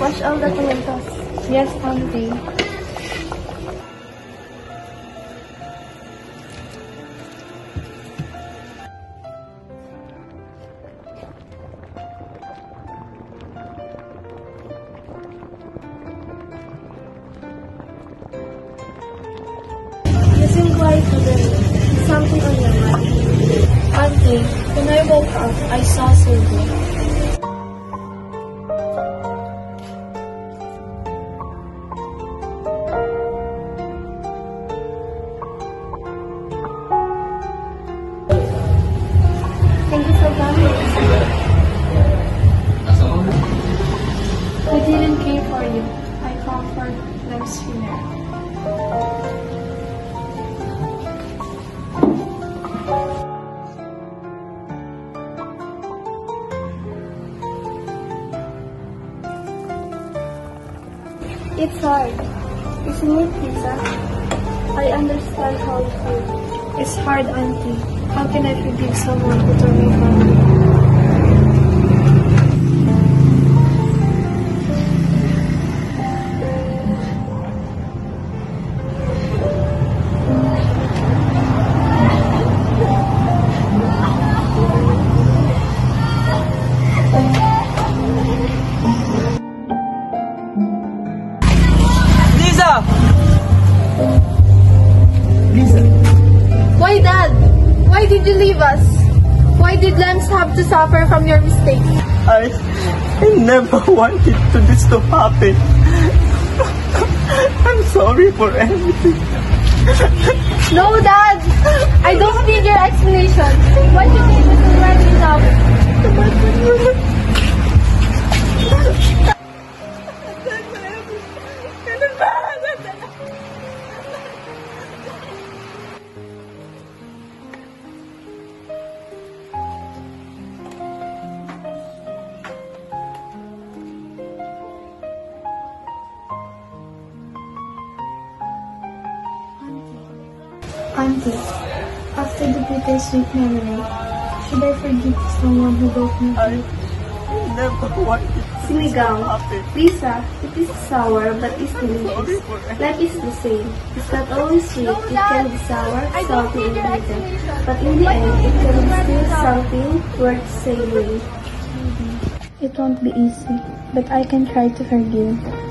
Wash all the tomatoes. Yes, Auntie. You seem quiet today. Something on your mind. Auntie, when I woke up, I saw Sylvia. Thank you for coming. We didn't care for you. I comfort Lem's funeral. It's hard, isn't it, Lisa? I understand how you feel. It's hard, Auntie. How can I forgive someone who tore my family? Why, Dad? Why did you leave us? Why did Lems have to suffer from your mistake? I never wanted this to happen. I'm sorry for everything. No, Dad! I don't need your explanation. What you did was already enough. Auntie, after the bittersweet memory, should I forgive someone who broke me? I never wanted Sinigang. to happen. Lisa, it is sour but it's delicious. Life is the same. It's not always sweet. It can be sour, salty, and bitter. But in the end, it can be still something worth savoring. It won't be easy, but I can try to forgive.